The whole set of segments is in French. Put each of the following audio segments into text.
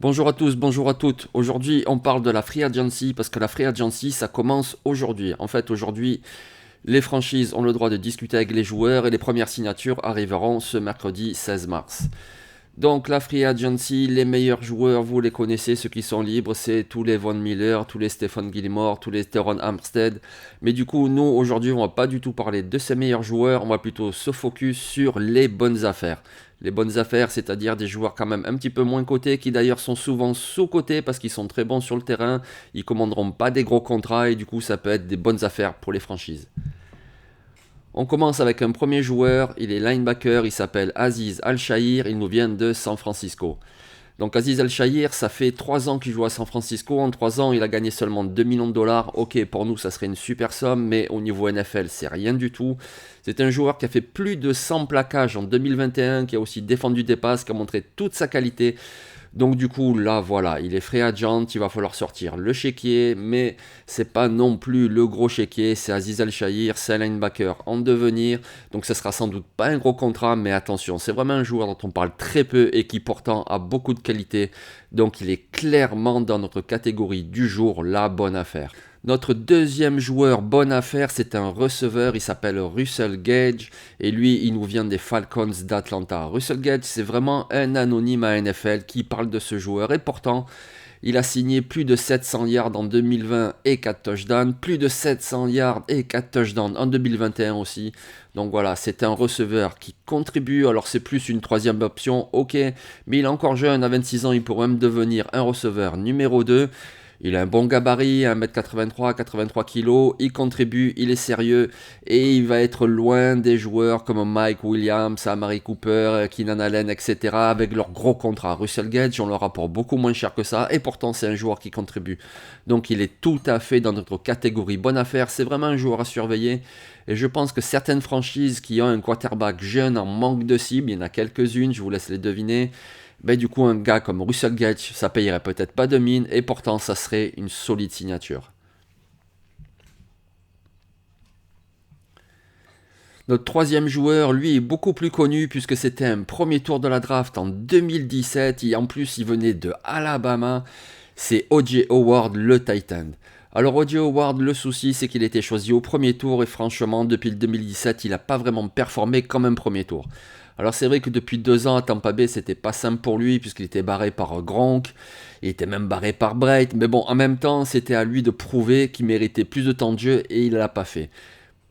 Bonjour à tous, bonjour à toutes. Aujourd'hui, on parle de la Free Agency parce que la Free Agency, ça commence aujourd'hui. En fait, aujourd'hui, les franchises ont le droit de discuter avec les joueurs et les premières signatures arriveront ce mercredi 16 mars. Donc, la Free Agency, les meilleurs joueurs, vous les connaissez, ceux qui sont libres, c'est tous les Von Miller, tous les Stephen Gilmore, tous les Teron Armstead. Mais du coup, nous, aujourd'hui, on va pas du tout parler de ces meilleurs joueurs, on va plutôt se focus sur les bonnes affaires. Les bonnes affaires, c'est-à-dire des joueurs quand même un petit peu moins cotés, qui d'ailleurs sont souvent sous-cotés parce qu'ils sont très bons sur le terrain, ils commanderont pas des gros contrats et du coup ça peut être des bonnes affaires pour les franchises. On commence avec un premier joueur, il est linebacker, il s'appelle Aziz Al-Shahir, il nous vient de San Francisco. Donc Aziz Al-Shahir, ça fait 3 ans qu'il joue à San Francisco, en 3 ans il a gagné seulement 2 millions de dollars, ok pour nous ça serait une super somme, mais au niveau NFL c'est rien du tout. C'est un joueur qui a fait plus de 100 plaquages en 2021, qui a aussi défendu des passes, qui a montré toute sa qualité. Donc du coup là voilà, il est free agent, il va falloir sortir le chéquier, mais c'est pas non plus le gros chéquier, c'est Aziz Al-Shahir, c'est un linebacker en devenir, donc ce sera sans doute pas un gros contrat, mais attention, c'est vraiment un joueur dont on parle très peu et qui pourtant a beaucoup de qualité, donc il est clairement dans notre catégorie du jour, la bonne affaire. Notre deuxième joueur bonne affaire, c'est un receveur, il s'appelle Russell Gage et lui, il nous vient des Falcons d'Atlanta. Russell Gage, c'est vraiment un anonyme à NFL qui parle de ce joueur et pourtant, il a signé plus de 700 yards en 2020 et 4 touchdowns, plus de 700 yards et 4 touchdowns en 2021 aussi. Donc voilà, c'est un receveur qui contribue, alors c'est plus une troisième option, ok, mais il est encore jeune, à 26 ans, il pourrait même devenir un receveur numéro 2. Il a un bon gabarit, 1m83, 83 kg, il contribue, il est sérieux et il va être loin des joueurs comme Mike Williams, Amari Cooper, Keenan Allen, etc. avec leurs gros contrats. Russell Gage, on le rapporte beaucoup moins cher que ça et pourtant c'est un joueur qui contribue. Donc il est tout à fait dans notre catégorie bonne affaire, c'est vraiment un joueur à surveiller et je pense que certaines franchises qui ont un quarterback jeune en manque de cible, il y en a quelques-unes, je vous laisse les deviner, ben du coup un gars comme Russell Gage, ça payerait peut-être pas de mine et pourtant ça serait une solide signature. Notre troisième joueur, lui, est beaucoup plus connu puisque c'était un premier tour de la draft en 2017 et en plus il venait de Alabama, c'est O.J. Howard le Titan. Alors O.J. Howard, le souci c'est qu'il était choisi au premier tour et franchement depuis le 2017 il n'a pas vraiment performé comme un premier tour. Alors c'est vrai que depuis 2 ans à Tampa Bay c'était pas simple pour lui puisqu'il était barré par Gronk, il était même barré par Bright, mais bon en même temps c'était à lui de prouver qu'il méritait plus de temps de jeu et il l'a pas fait.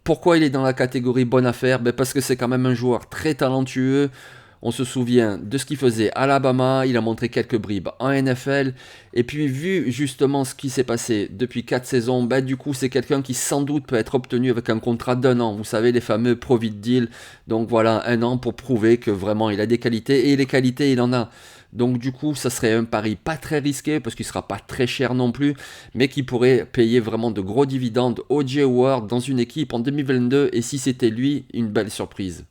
Pourquoi il est dans la catégorie bonne affaire? Parce que c'est quand même un joueur très talentueux. On se souvient de ce qu'il faisait à Alabama, il a montré quelques bribes en NFL. Et puis vu justement ce qui s'est passé depuis 4 saisons, du coup c'est quelqu'un qui sans doute peut être obtenu avec un contrat d'1 an. Vous savez les fameux Profit Deal. Donc voilà, 1 an pour prouver que vraiment il a des qualités. Et les qualités il en a. Donc du coup, ça serait un pari pas très risqué parce qu'il sera pas très cher non plus, mais qui pourrait payer vraiment de gros dividendes au O.J. Howard dans une équipe en 2022 et si c'était lui, une belle surprise.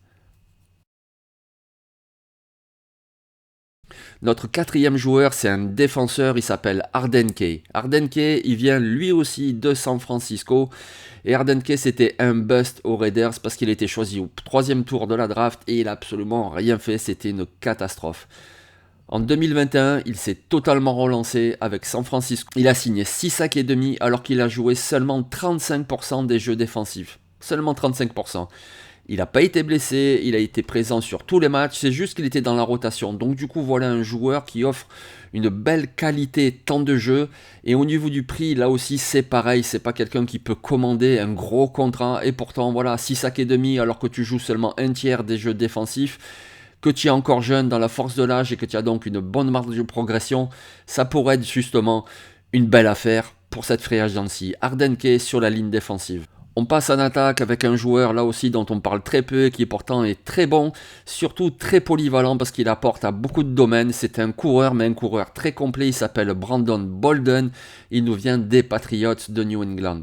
Notre quatrième joueur, c'est un défenseur, il s'appelle Arden Key. Arden Key, il vient lui aussi de San Francisco. Et Arden Key, c'était un bust aux Raiders parce qu'il était choisi au troisième tour de la draft et il a absolument rien fait, c'était une catastrophe. En 2021, il s'est totalement relancé avec San Francisco. Il a signé 6 sacs et demi alors qu'il a joué seulement 35% des jeux défensifs. Seulement 35%. Il n'a pas été blessé, il a été présent sur tous les matchs, c'est juste qu'il était dans la rotation. Donc du coup, voilà un joueur qui offre une belle qualité temps de jeu. Et au niveau du prix, là aussi, c'est pareil, c'est pas quelqu'un qui peut commander un gros contrat. Et pourtant, voilà, 6 sacs et demi alors que tu joues seulement un tiers des jeux défensifs, que tu es encore jeune dans la force de l'âge et que tu as donc une bonne marge de progression, ça pourrait être justement une belle affaire pour cette free agency. Arden Key sur la ligne défensive. On passe en attaque avec un joueur là aussi dont on parle très peu et qui pourtant est très bon, surtout très polyvalent parce qu'il apporte à beaucoup de domaines. C'est un coureur mais un coureur très complet, il s'appelle Brandon Bolden, il nous vient des Patriots de New England.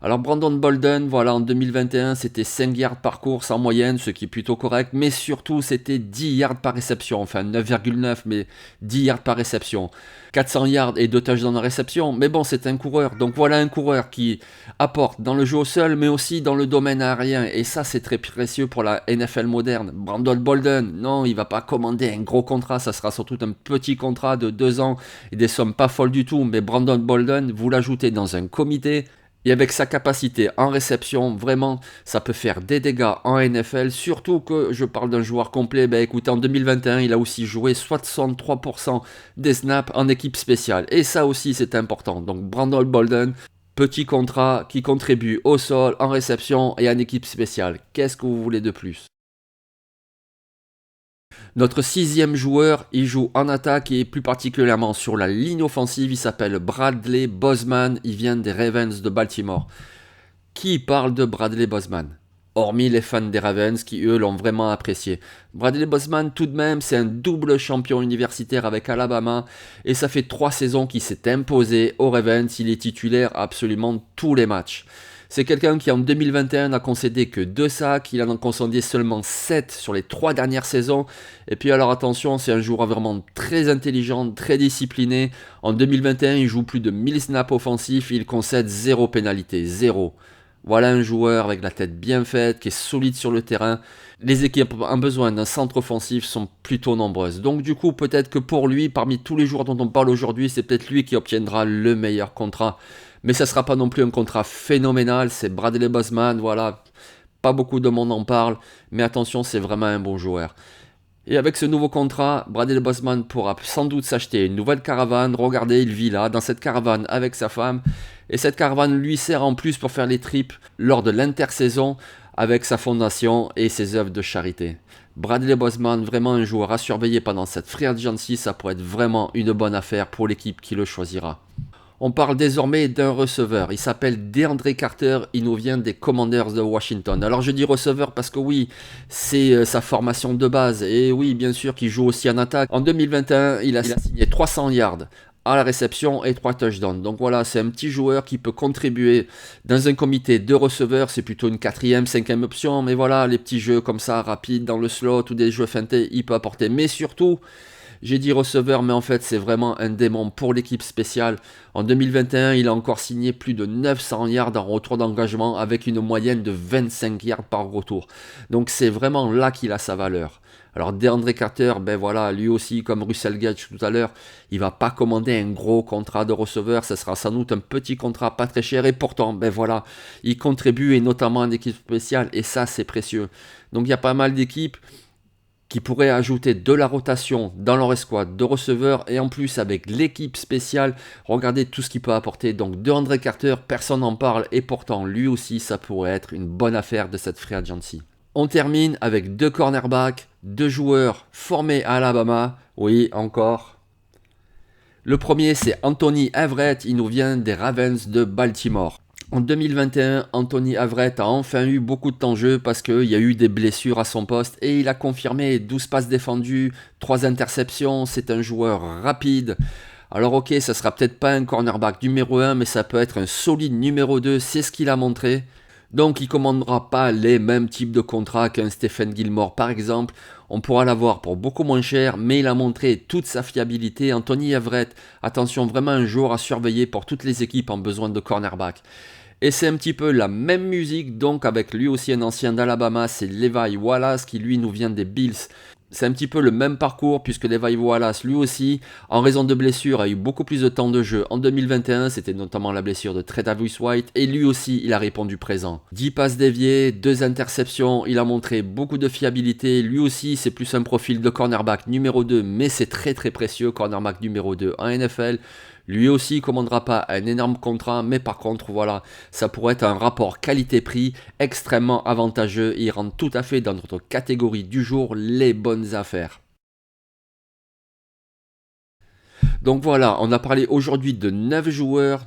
Alors Brandon Bolden, voilà, en 2021, c'était 5 yards par course en moyenne, ce qui est plutôt correct, mais surtout c'était 10 yards par réception, enfin 9,9, mais 10 yards par réception. 400 yards et 2 touchdowns en réception, mais bon, c'est un coureur. Donc voilà un coureur qui apporte dans le jeu au sol, mais aussi dans le domaine aérien, et ça c'est très précieux pour la NFL moderne. Brandon Bolden, non, il va pas commander un gros contrat, ça sera surtout un petit contrat de 2 ans et des sommes pas folles du tout, mais Brandon Bolden, vous l'ajoutez dans un comité. Et avec sa capacité en réception, vraiment, ça peut faire des dégâts en NFL. Surtout que je parle d'un joueur complet. Ben écoutez, en 2021, il a aussi joué 63% des snaps en équipe spéciale. Et ça aussi, c'est important. Donc Brandon Bolden, petit contrat qui contribue au sol, en réception et en équipe spéciale. Qu'est-ce que vous voulez de plus? Notre 6e joueur, il joue en attaque et plus particulièrement sur la ligne offensive. Il s'appelle Bradley Bozeman. Il vient des Ravens de Baltimore. Qui parle de Bradley Bozeman? Hormis les fans des Ravens qui eux l'ont vraiment apprécié. Bradley Bozeman tout de même c'est un double champion universitaire avec Alabama et ça fait 3 saisons qu'il s'est imposé aux Ravens, il est titulaire à absolument tous les matchs. C'est quelqu'un qui en 2021 n'a concédé que 2 sacs, il en a concédé seulement 7 sur les 3 dernières saisons. Et puis alors attention, c'est un joueur vraiment très intelligent, très discipliné. En 2021, il joue plus de 1000 snaps offensifs, il concède 0 pénalité, 0. Voilà un joueur avec la tête bien faite, qui est solide sur le terrain. Les équipes en besoin d'un centre offensif sont plutôt nombreuses. Donc du coup, peut-être que pour lui, parmi tous les joueurs dont on parle aujourd'hui, c'est peut-être lui qui obtiendra le meilleur contrat. Mais ça ne sera pas non plus un contrat phénoménal, c'est Bradley Bozeman, voilà. Pas beaucoup de monde en parle, mais attention, c'est vraiment un bon joueur. Et avec ce nouveau contrat, Bradley Bozeman pourra sans doute s'acheter une nouvelle caravane. Regardez, il vit là, dans cette caravane avec sa femme. Et cette caravane lui sert en plus pour faire les trips lors de l'intersaison avec sa fondation et ses œuvres de charité. Bradley Bozeman, vraiment un joueur à surveiller pendant cette free agency, ça pourrait être vraiment une bonne affaire pour l'équipe qui le choisira. On parle désormais d'un receveur, il s'appelle DeAndre Carter, il nous vient des Commanders de Washington. Alors je dis receveur parce que oui, c'est sa formation de base, et oui bien sûr qu'il joue aussi en attaque. En 2021, il a signé 300 yards à la réception et 3 touchdowns. Donc voilà, c'est un petit joueur qui peut contribuer dans un comité de receveurs, c'est plutôt une 4e, 5e option, mais voilà, les petits jeux comme ça, rapides dans le slot ou des jeux feintés, il peut apporter. Mais surtout, j'ai dit receveur, mais en fait, c'est vraiment un démon pour l'équipe spéciale. En 2021, il a encore signé plus de 900 yards en retour d'engagement avec une moyenne de 25 yards par retour. Donc c'est vraiment là qu'il a sa valeur. Alors DeAndre Carter, ben voilà, lui aussi, comme Russell Gage tout à l'heure, il va pas commander un gros contrat de receveur, ça sera sans doute un petit contrat pas très cher, et pourtant, ben voilà, il contribue, et notamment en équipe spéciale, et ça c'est précieux. Donc il y a pas mal d'équipes qui pourraient ajouter de la rotation dans leur escouade de receveurs, et en plus avec l'équipe spéciale, regardez tout ce qu'il peut apporter. Donc DeAndre Carter, personne n'en parle, et pourtant lui aussi ça pourrait être une bonne affaire de cette free agency. On termine avec 2 cornerbacks, 2 joueurs formés à Alabama, oui encore. Le premier c'est Anthony Averett, il nous vient des Ravens de Baltimore. En 2021, Anthony Averett a enfin eu beaucoup de temps de jeu parce qu'il y a eu des blessures à son poste et il a confirmé 12 passes défendues, 3 interceptions, c'est un joueur rapide. Alors ok, ça sera peut-être pas un cornerback numéro 1, mais ça peut être un solide numéro 2, c'est ce qu'il a montré. Donc il ne commandera pas les mêmes types de contrats qu'un Stephen Gilmore par exemple. On pourra l'avoir pour beaucoup moins cher, mais il a montré toute sa fiabilité. Anthony Averett, attention, vraiment un joueur à surveiller pour toutes les équipes en besoin de cornerback. Et c'est un petit peu la même musique, donc avec lui aussi un ancien d'Alabama, c'est Levi Wallace qui lui nous vient des Bills. C'est un petit peu le même parcours puisque Levi Wallace lui aussi, en raison de blessures, a eu beaucoup plus de temps de jeu. En 2021, c'était notamment la blessure de Tredavious White et lui aussi, il a répondu présent. 10 passes déviées, 2 interceptions, il a montré beaucoup de fiabilité. Lui aussi, c'est plus un profil de cornerback numéro 2, mais c'est très très précieux, cornerback numéro 2 en NFL. Lui aussi ne commandera pas un énorme contrat, mais par contre, voilà, ça pourrait être un rapport qualité-prix extrêmement avantageux. Il rentre tout à fait dans notre catégorie du jour, les bonnes affaires. Donc voilà, on a parlé aujourd'hui de 9 joueurs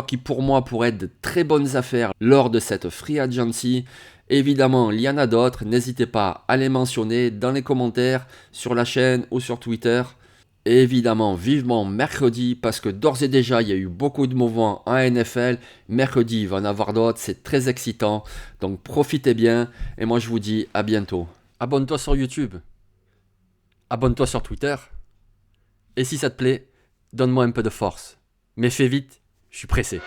qui pour moi pourraient être de très bonnes affaires lors de cette free agency. Évidemment, il y en a d'autres, n'hésitez pas à les mentionner dans les commentaires, sur la chaîne ou sur Twitter. Et évidemment, vivement mercredi, parce que d'ores et déjà, il y a eu beaucoup de mouvements en NFL. Mercredi, il va en avoir d'autres, c'est très excitant. Donc profitez bien, et moi je vous dis à bientôt. Abonne-toi sur YouTube, abonne-toi sur Twitter, et si ça te plaît, donne-moi un peu de force. Mais fais vite, je suis pressé.